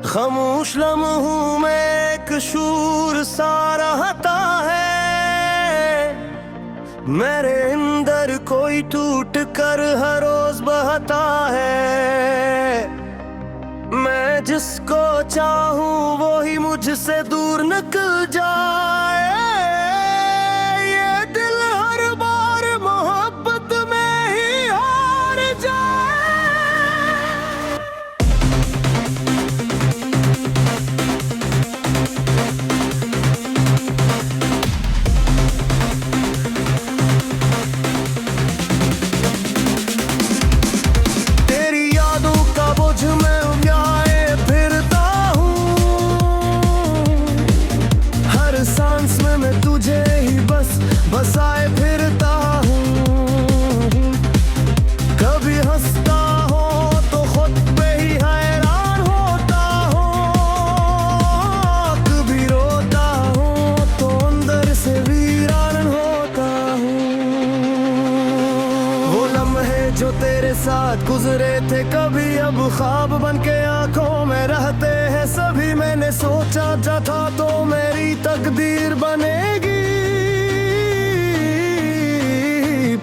खामोश लम्हों में एक शूर सा रहता है, मेरे अंदर कोई टूट कर हर रोज बहता है। मैं जिसको चाहूं वो ही मुझसे दूर निकल जाए, ये दिल हर बार मोहब्बत में ही हार जाए। तेरी यादों का बोझ में उठाए फिरता हूँ, हर सांस में मैं तुझे ही बस बसाए फिरता हूँ। कभी हंसता हो तो खुद पे ही हैरान होता हूँ, कभी रोता हूँ तो अंदर से वीरान होता हूँ। वो लम्हे जो तेरे साथ गुजरे थे कभी अब ख्वाब बन के आंखों में रहते हैं सभी। मैंने सोचा था तो मेरी तकदीर बनेगी,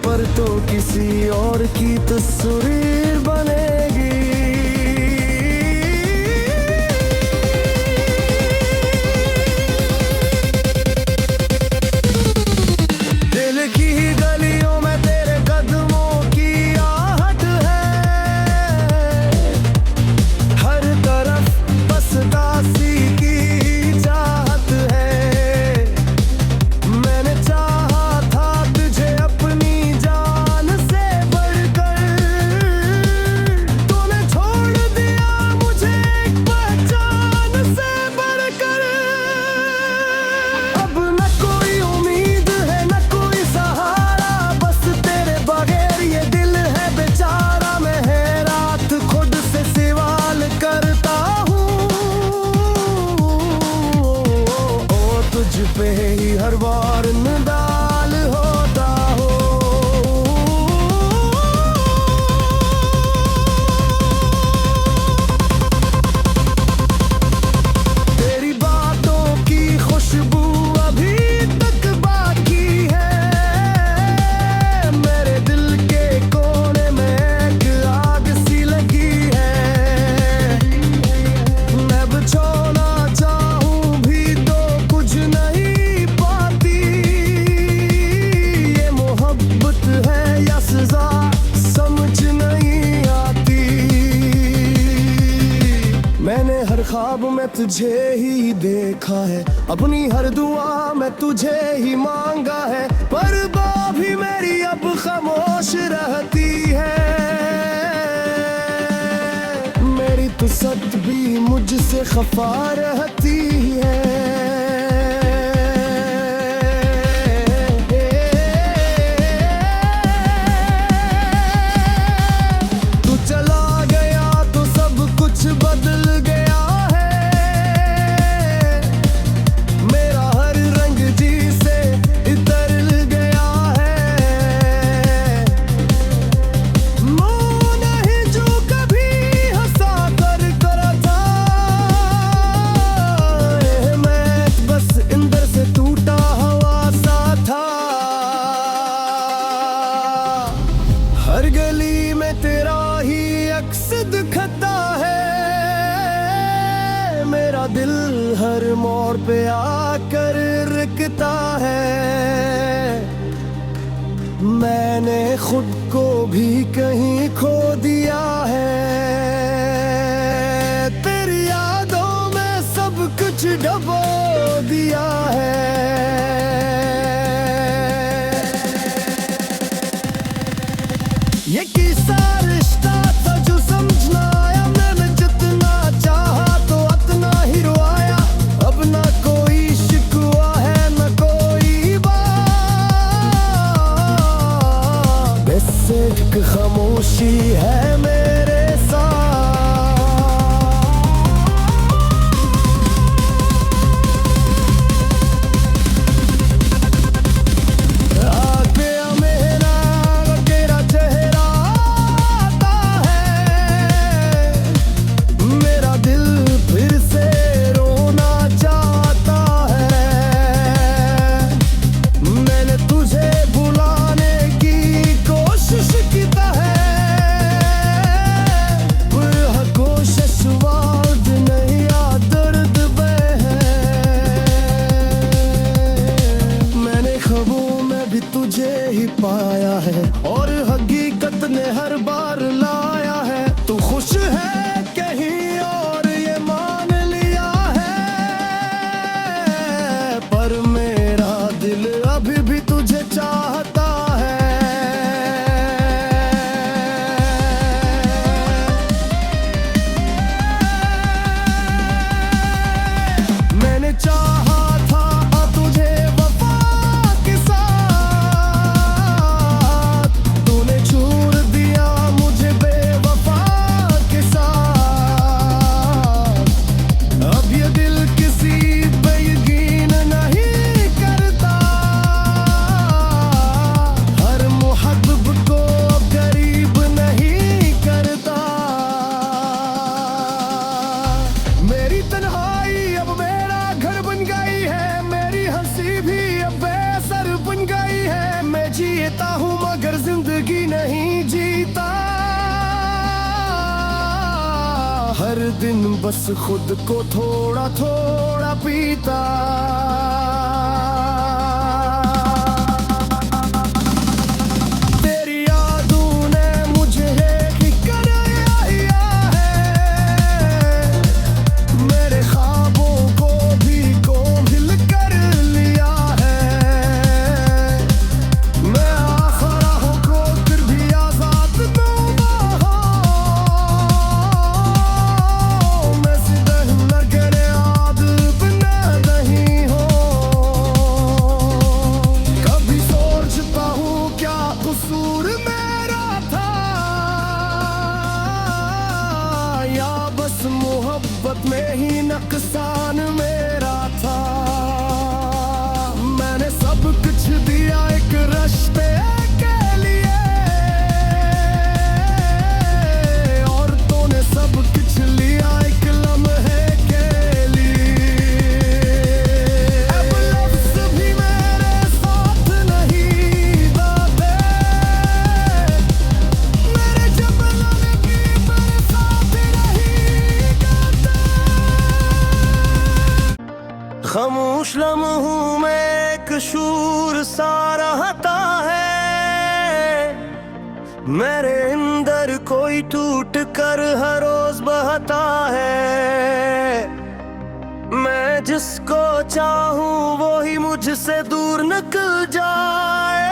पर तो किसी और की तस्वीर बनेगी। दिल की गलियों में तेरे कदमों की आहट है, हर तरफ बस दासी की चाहत है। मैंने चाहा था तुझे अपनी जान से बढ़कर, तूने छोड़ दिया मुझे एक पहचान से बढ़कर। अब न कोई उम्मीद है न कोई सहारा, बस तेरे बगैर ये दिल है बेचारा। मैं है रात खुद से सवाल करता हूँ, ओ तुझ पे ही हर बार निडाल होता हो। तेरी बातों की खुशबू अभी तक बाकी है, मेरे दिल के कोने में एक आग सी लगी है। मैं बचाना चाहूं भी तो कुछ नहीं पाती, ये मोहब्बत है या सजा समझ नहीं आती। मैंने हर ख्वाब में तुझे ही देखा है, अपनी हर दुआ में तुझे ही मांगा है, पर दुआ भी मेरी अब खामोश रहती है। मेरी तो सत भी मुझसे खफा रहती है। तू चला गया तो सब कुछ बदल गया है, मेरा हर रंग जी से इतर गया है। मुँह नहीं जो कभी हंसा कर करा था, मैं बस अंदर से टूटा हुआ सा था। हर गली में तेरा ही अक्स दिखता है, मेरा दिल हर मोड़ पे आकर रुकता है। मैंने खुद को भी कहीं खो दिया है, तेरी यादों में सब कुछ डबो दिया है। ये किस्सा रिश्ता था जो समझना आया, मैंने जितना चाहा तो उतना ही रोया। अब ना कोई शिकवा है न कोई बात, बस एक खामोशी है मेरे साथ। बस खुद को थोड़ा थोड़ा पीता। तेरी यादों ने मुझे ही कराया है, मेरे ख्वाबों को भी कोहिल कर लिया है। मैं आखरा को फिर भी आजाद दूंगा, मैं सीधे लगे याद बिना नहीं हो। कभी सोचता हूँ क्या कसूर मेरा था, या बस मोहब्बत में ही नुकसान मेरा था। मैंने सब कुछ दिया एक रिश्ते के लिए, और तूने सब कुछ लिया एक लम्हे के लिए। अब लफ्ज़ भी मेरे साथ नहीं गाते, मेरे जब लगे बरसात नहीं गाते। खामोश लम्हों में एक शूर सा रहता है, मेरे अंदर कोई टूट कर हर रोज बहता है। मैं जिसको चाहूं वो ही मुझसे दूर निकल जाए,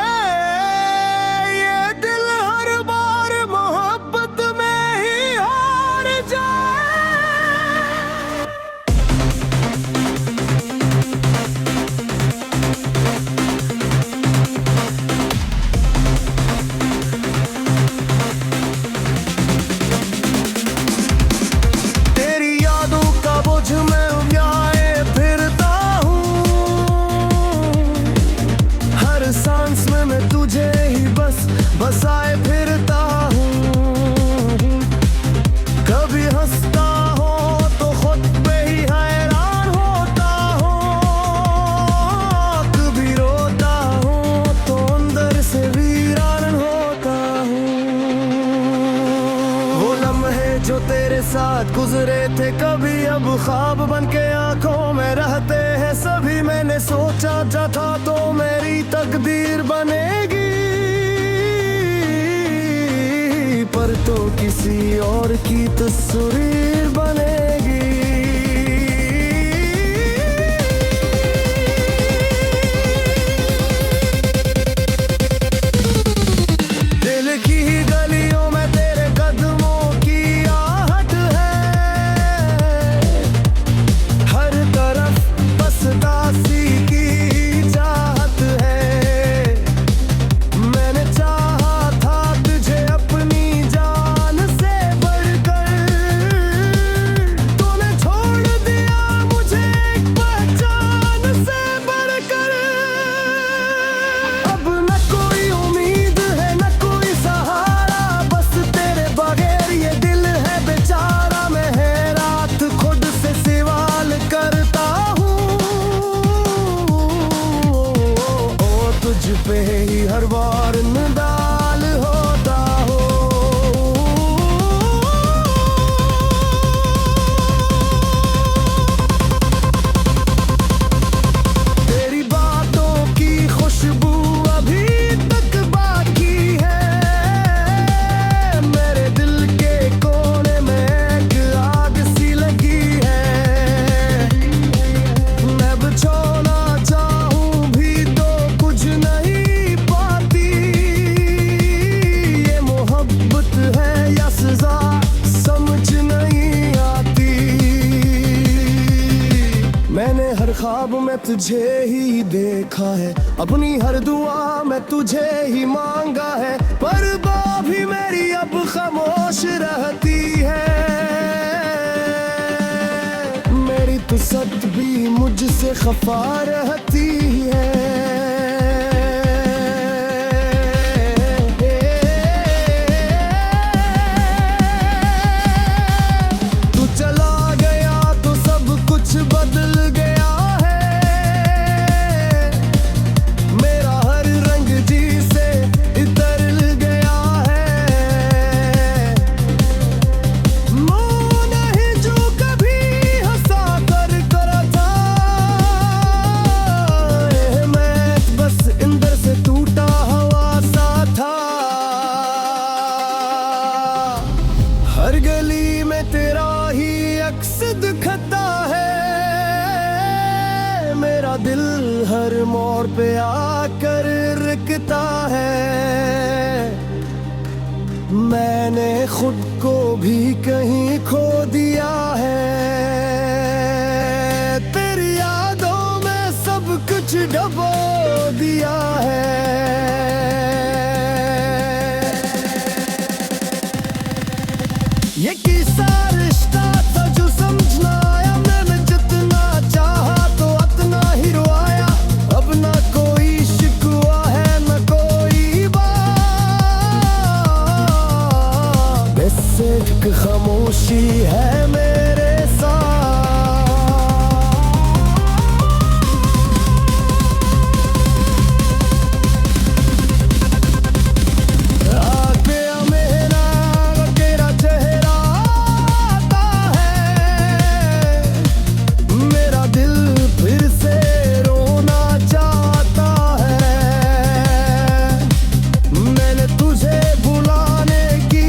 ये दिल हर बार मोहब्बत में ही हार जाए। तेरी यादों का बोझ मैं उठाए फिरता हूँ, हर सांस में मैं तुझे ही बस बसाए फिरता हूँ। कभी हंसता हो तो खुद पे ही हैरान होता हूँ, कभी रोता हूँ तो अंदर से वीरान होता हूँ। वो लम्हे जो तेरे साथ गुजरे थे कभी अब ख्वाब बन के आंखों में रहते हैं सभी। मैंने सोचा था तो मेरी तकदीर बनेगी, पर तो किसी और की तस्वीर बनेगी। दिल की ही गलियों में तेरे कदमों की आहट है, हर तरफ बस दासी की चाहत है। मैंने चाहा था तुझे अपनी जान से बढ़कर, तूने छोड़ दिया मुझे एक पहचान से बढ़कर। अब न कोई उम्मीद है न कोई सहारा, बस तेरे बगैर ये दिल है बेचारा। मैं है रात खुद से सवाल करता हूँ, ओ तुझ पे ही हर बार नदाल होता हो। तेरी बातों की खुशबू अभी तक बाकी है, मेरे दिल के कोने में एक आग सी लगी है। मैं बचाना चाहूं भी तो कुछ नहीं पाती, ये मोहब्बत है या सजा समझ नहीं आती। मैंने हर ख्वाब में तुझे ही देखा है, अपनी हर दुआ में तुझे ही मांगा है, पर भी मेरी अब खामोश रहती है। मेरी तो सत भी मुझसे खफा रहती है। तू चला गया तो सब कुछ बदल गया है, मेरा हर रंग जी से इतर गया है। मुँह नहीं जो हर मोड़ पे आकर रुकता है। मैंने खुद को भी कहीं खो दिया है। तेरी यादों में सब कुछ डुबो दिया है। ये किस्सा रिश्ता था जो समझना आया। मैंने जितना चाहा तो उतना ही रोया। अब ना कोई शिकवा है ना कोई बात, बस एक खामोशी है मेरे साथ। आ गया मेरा तेरा चेहरा आता है। मेरा दिल फिर से रोना चाहता है। मैंने तुझे भुलाने की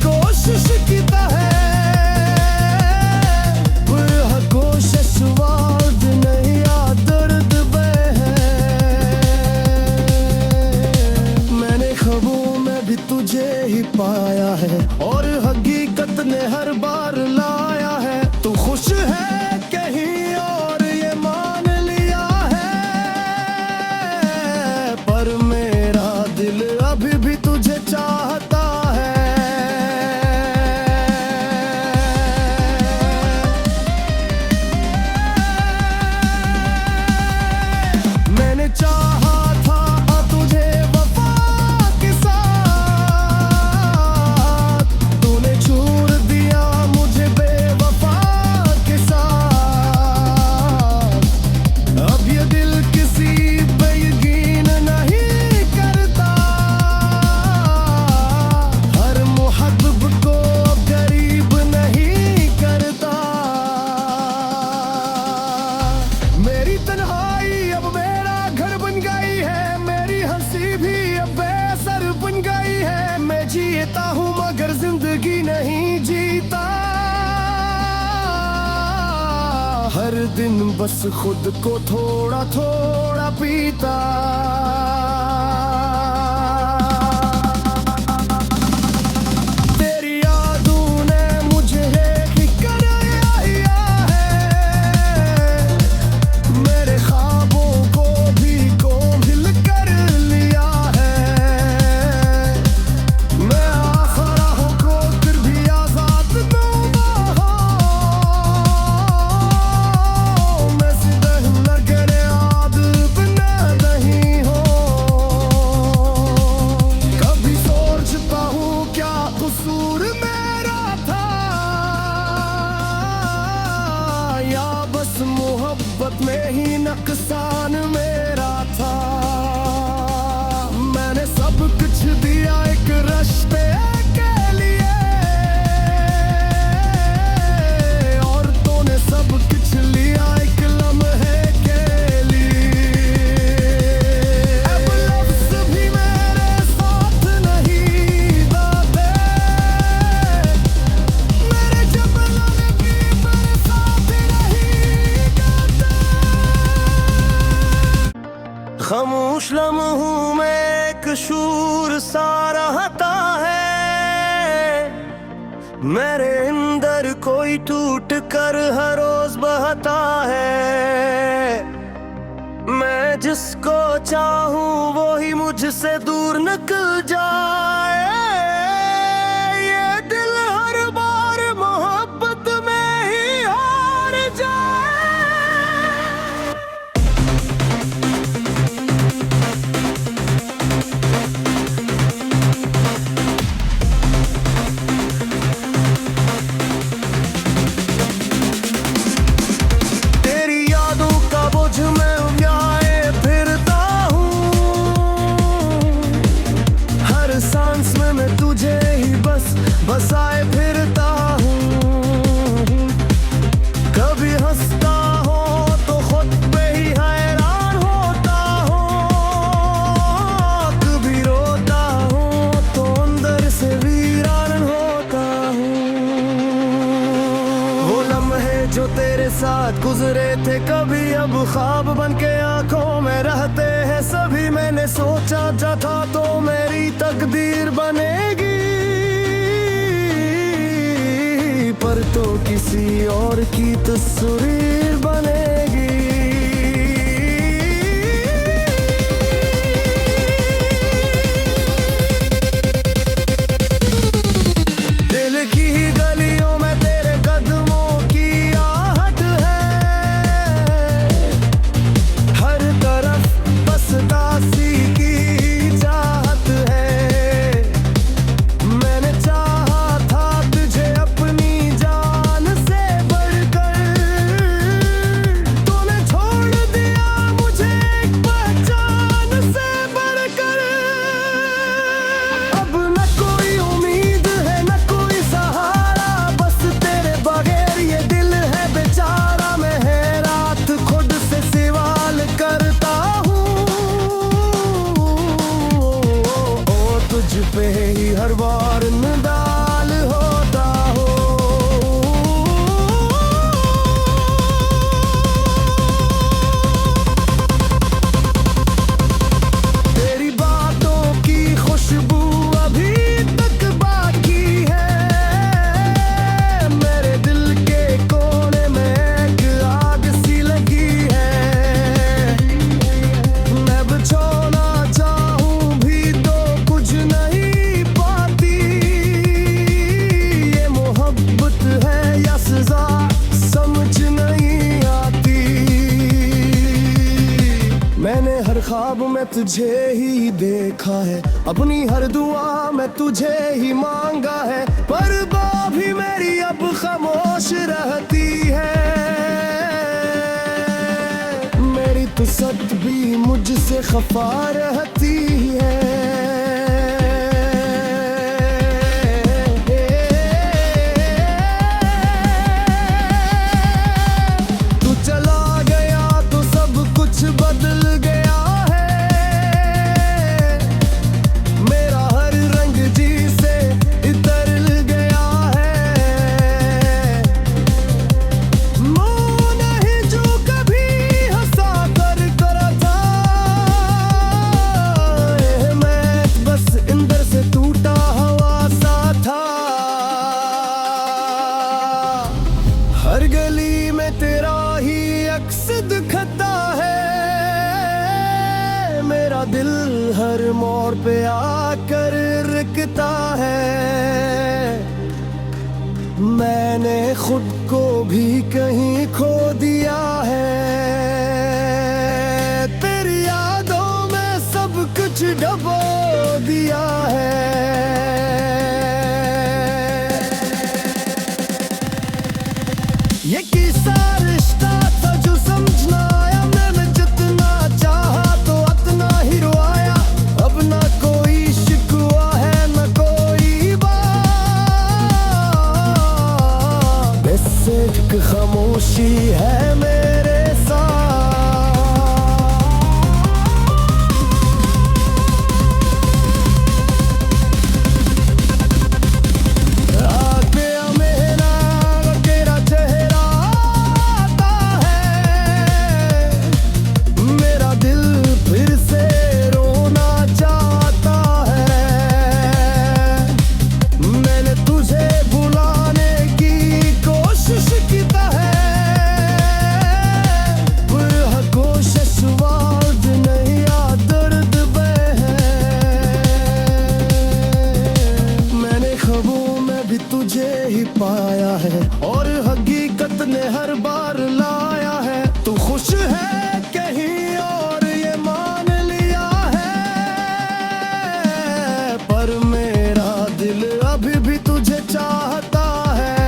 कोशिश की है, पर कोशिश वाद नहीं आ दर्द में है। मैंने ख्वाबों में भी तुझे ही पाया है और हकीकत ने हर बार लाया है। तू खुश है कहीं और ये मान लिया है, पर मेरा दिल अभी भी तुझे चाहता है। मैंने चाहा था तुझे वफा के साथ, तूने छोड़ दिया मुझे बेवफा के साथ। अब ये दिल किसी पे यकीन नहीं करता, हर मुहब्बत को अब करीब नहीं करता। मेरी तन्हाई अब मेरा घर बन गई है। मेरी हंसी भी अब बेअसर बन गई है। मैं जीता हूँ मगर जिंदगी नहीं जीता। हर दिन बस खुद को थोड़ा थोड़ा पीता। तेरी यादों ने मुझे कर आया है। मेरे ख्वाबों को भी कोहिल कर लिया है। मैं आखरा को फिर भी आजाद दूंगा। मैं सीधे लगने आद बना नहीं हो। कभी सोचता हूँ क्या कसूर मेरा था, या बस मोहब्बत में ही नुकसान मेरा था। मैंने सब कुछ दिया एक रिश्ते के लिए, और तूने सब कुछ लिया एक लम्हे के लिए। अब लफ्ज़ भी मेरे साथ नहीं गाते, मेरे जब लगे मेरे साथ नहीं गाते। खामोश लम्हों में एक शूर सा रहता है। मेरे अंदर कोई टूट कर हर रोज बहता है। मैं जिसको चाहूं वो ही मुझसे दूर निकल जाए। ये दिल हर बार मोहब्बत में ही हार जाए। तेरी यादों का बोझ मैं उठाए फिरता हूँ। हर सांस तेरे साथ गुजरे थे कभी, अब ख्वाब बन के आंखों में रहते हैं सभी। मैंने सोचा था तो मेरी तकदीर बनेगी, पर तो किसी और की तस्वीर बनेगी। दिल की गलियों में तेरे कदमों की आहट है, हर तरफ बस दासी की चाहत है। मैंने चाहा था तुझे अपनी जान से बढ़कर, तूने छोड़ दिया मुझे एक पहचान से बढ़कर। अब न कोई उम्मीद है न कोई सहारा, बस तेरे बगैर ये दिल है बेचारा। मैं है रात खुद से सवाल करता हूँ, ओ तुझ पे ही हर बार नदाल होता हो। तेरी बातों की खुशबू अभी तक बाकी है, मेरे दिल के कोने में एक आग सी लगी है। मैं बुझाना चाहूं भी तो कुछ नहीं पाती, ये मोहब्बत है या सजा समझ नहीं आती। मैंने हर ख्वाब में तुझे ही देखा है, अपनी हर दुआ में तुझे ही मांगा है, पर भी मेरी अब खामोश रहती है। मेरी तो सत भी मुझसे खफा रहती है। तू चला गया तो सब कुछ बदल गया है, मेरा हर रंग जी से इतर गया है। वो नहीं जो कभी हंसा कर करा था, मैं बस अंदर से टूटा हुआ सा था। हर गली में तेरा ही अक्स दिखता है, मेरा दिल हर मोड़ पे आकर रुकता है। मैंने खुद को भी कहीं खो दिया है, तेरी यादों में सब कुछ डबो दिया है। ये किस्सा रिश्ता था जो समझना आया, मैंने जितना चाहा तो उतना ही रोया। अब ना कोई शिकवा है न कोई बात, बस एक खामोशी है मेरे साथ। आ गया मेरा तेरा चेहरा आता है, मेरा दिल फिर से रोना चाहता है। मैंने तुझे बुलाने की कोशिश की है, पर कोशिश वाद नहीं आ दर्द में है। मैंने ख्वाबों में भी तुझे ही पाया है, और हकीकत ने हर बार लाया है। तू खुश है कहीं और ये मान लिया है, पर मेरा दिल अभी भी तुझे चाहता है।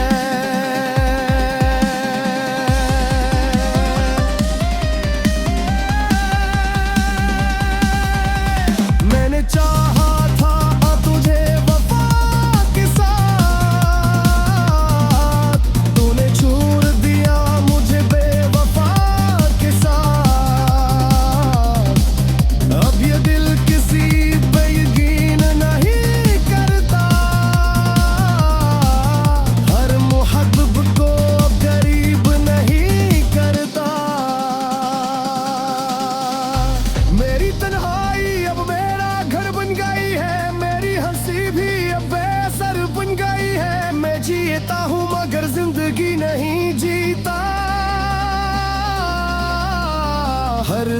मैंने चाहा था तुझे वफा के साथ, तूने छोड़ दिया मुझे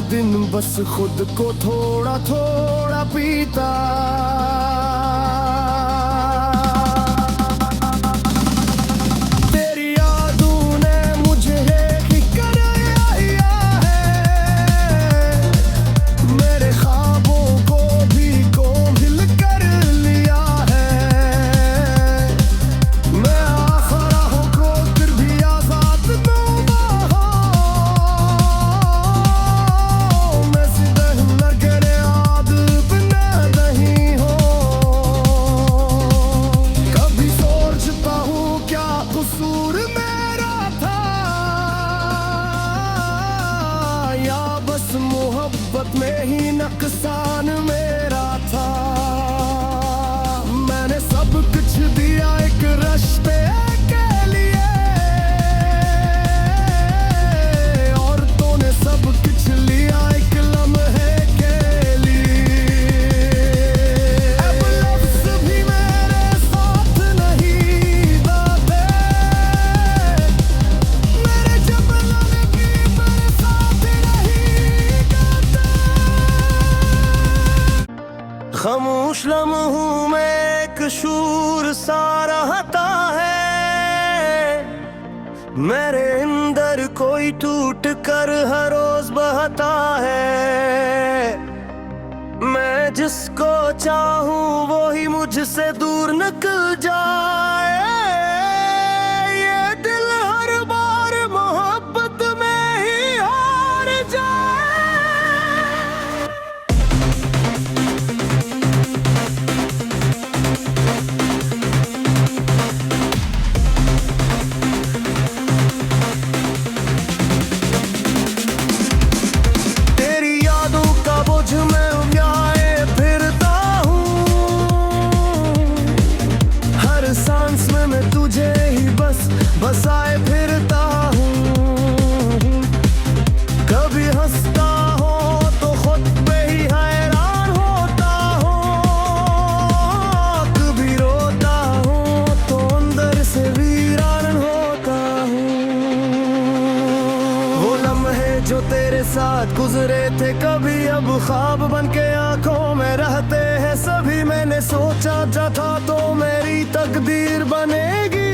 दिन बस खुद को थोड़ा थोड़ा पीता। तेरी यादों ने मुझे कराया है, मेरे ख्वाबों को भी कोंभिल कर लिया है। मैं आखरा को फिर भी आजाद दूंगा, मैं सीधे लगे याद बिना नहीं हो। कभी सोचता हूँ क्या कसूर मेरा था, या बस मोहब्बत में ही नुकसान मेरा था। मैंने सब कुछ दिया एक रिश्ते के लिए, और तूने सब कुछ लिया एक लम्हे के लिए। अब लफ्ज़ भी मेरे साथ नहीं गाते, मेरे जबलों ने भी मेरे साथ नहीं गाते। खामोश लम्हों में एक शूर सा रहता है, मेरे अंदर कोई टूट कर हर रोज बहता है। मैं जिसको चाहूं वो ही मुझसे दूर निकल जाए, ये दिल हर बार मोहब्बत में ही हार जाए। तेरी यादों का बोझ मैं उठाए फिरता हूँ, हर सांस में मैं तुझे ही बस बसाए फिरता हूँ। कभी हंसता हो तो खुद पे ही हैरान होता हूँ, कभी रोता हूँ तो अंदर से वीरान होता हूँ। वो लम्हे जो तेरे साथ गुजरे थे कभी अब ख्वाब बन के आंखों में रहते हैं सभी। मैंने सोचा था तो मेरी तकदीर बनेगी,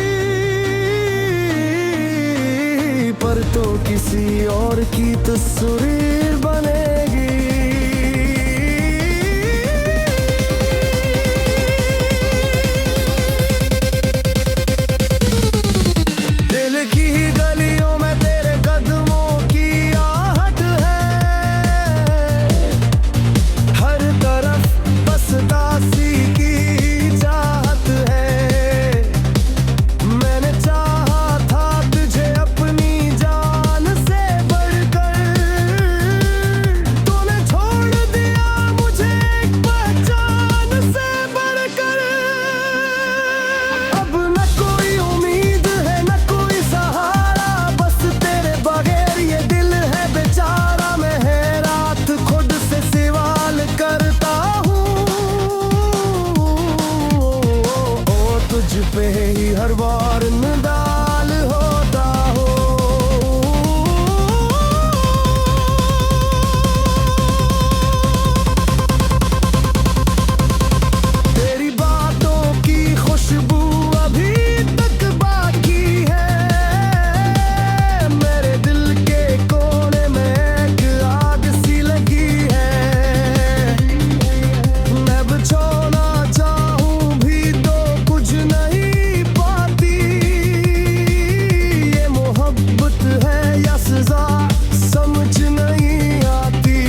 पर तो किसी और की तस्वीर बनेगी। दिल की ही गलियों में तेरे कदमों की आहट है, हर तरफ बस दासी की चाहत है। मैंने चाहा था तुझे अपनी जान से बढ़कर, तूने छोड़ दिया मुझे एक पहचान से बढ़कर। अब न कोई उम्मीद है न कोई सहारा, बस तेरे बगैर ये दिल है बेचारा। मैं है रात खुद से सवाल करता हूँ, ओ तुझ पे ही हर बार निडाल होता हो। तेरी बातों की खुशबू अभी तक बाकी है, मेरे दिल के कोने में एक आग सी लगी है। मैं बिछोना चाहूं भी तो कुछ नहीं पाती, ये मोहब्बत है या सजा समझ नहीं आती।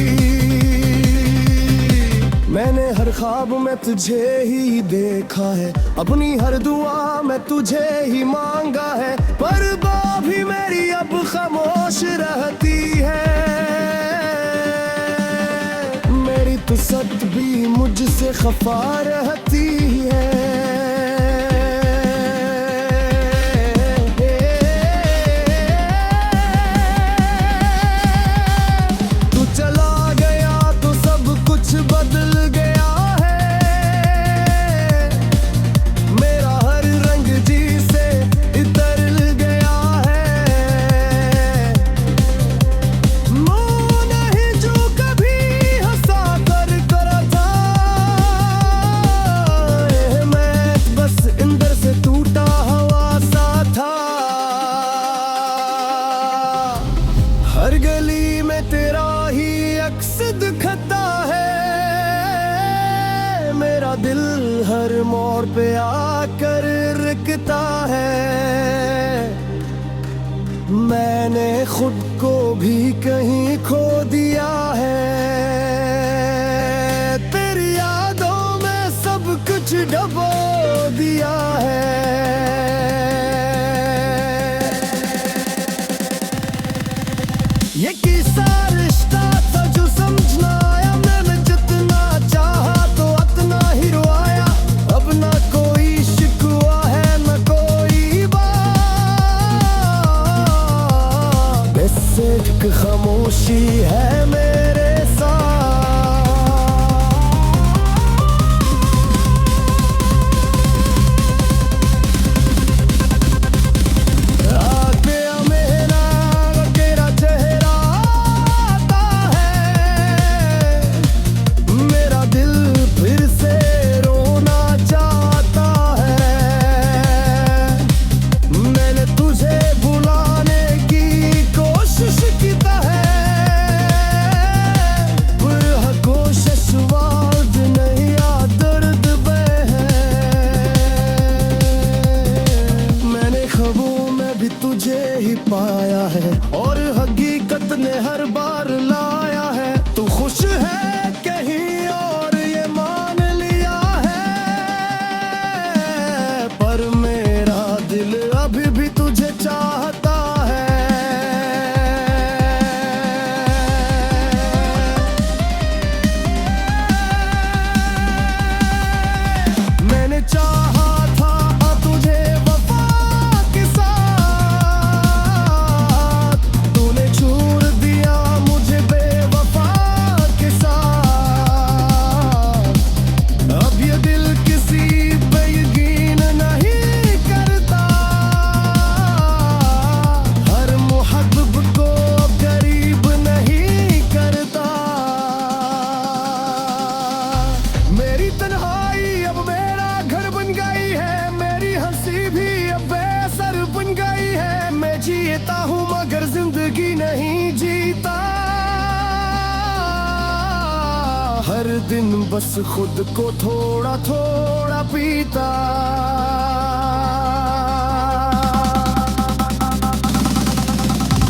मैंने हर ख्वाब में तुझे ही देखा है, अपनी हर दुआ में तुझे ही मांगा है, पर बात भी मेरी अब खामोश रहती है। मेरी तो सत भी मुझसे खफा रहती है। तू चला गया तो सब कुछ बदल गया है, मेरा हर रंग जी से इतर गया है। मोह नहीं जो हर गली में तेरा ही अक्स दिखता है, मेरा दिल हर मोड़ पे आकर रुकता है। मैंने खुद को भी कहीं खो दिया है, तेरी यादों में सब कुछ डबो दिया है। ये किस्सा रिश्ता था जो समझना आया, मैंने जितना चाहा तो उतना ही रोया। अब ना कोई शिकवा है ना कोई बात, बस एक खामोशी है मेरे पाया है, और हकीकत ने हर बार लाया है। तू खुश है कहीं और ये मान लिया है, पर मेरा दिल अभी भी तुझे चाहता है। मैंने चाहा था तुझे वफा के साथ, जीता हूँ मगर जिंदगी नहीं जीता। हर दिन बस खुद को थोड़ा थोड़ा पीता।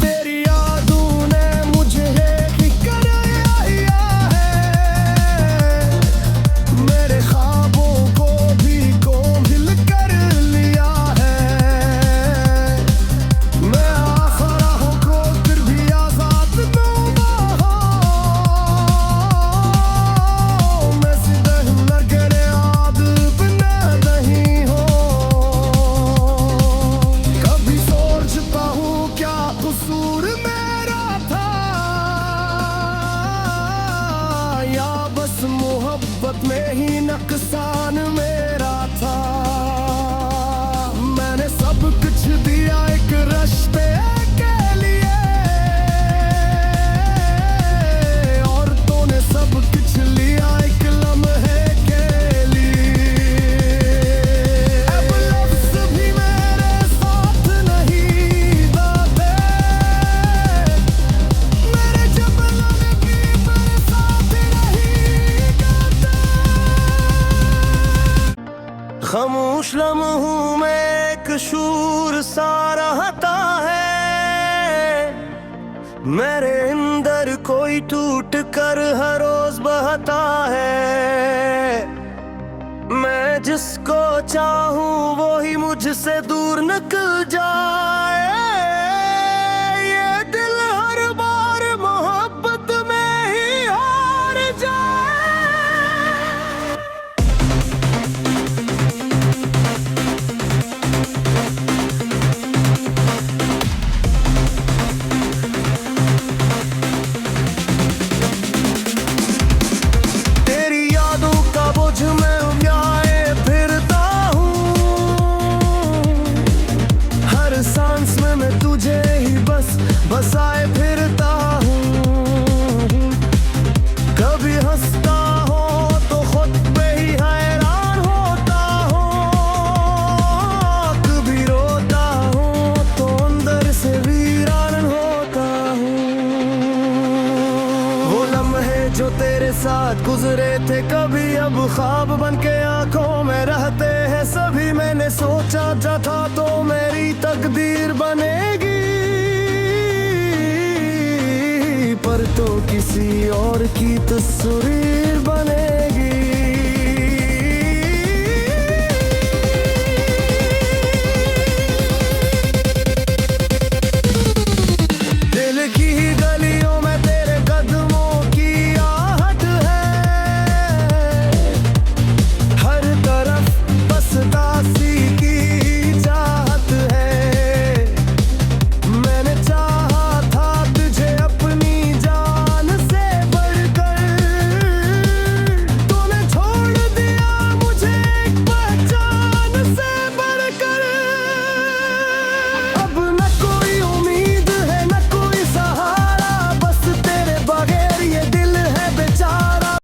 तेरी यादों ने मुझे कर आया है, मेरे ख्वाबों को भी कोंभिल कर लिया है। कसूर मेरा था या बस मोहब्बत में ही नुकसान मेरा था। मैंने सब कुछ दिया एक रिश्ते के लिए, और तूने सब कुछ लिया एक लम्हे के लिए। अब लफ्ज़ भी मेरे साथ नहीं दाते, मेरे जबलों की मेरे साथ नहीं गाते। खामोश लम्हों में एक शूर सा रहता है, मेरे अंदर कोई टूट कर हर रोज बहता है। मैं जिसको चाहूं वो ही मुझसे दूर निकल जाए, ये दिल हर बार मोहब्बत में ही हार जाए। तेरी यादों का बोझ मैं उठाए फिरता हूँ, हर सांस में मैं तुझे ही बस बसाए फिरता हूँ। कभी हंसता हो तो खुद पे ही हैरान होता हूँ, कभी रोता हूँ तो अंदर से वीरान होता हूँ। जो तेरे साथ गुजरे थे कभी अब ख्वाब बन के आंखों में रहते हैं सभी। मैंने सोचा था तो मेरी तकदीर बनेगी, पर तो किसी और की तस्वीर बनेगी।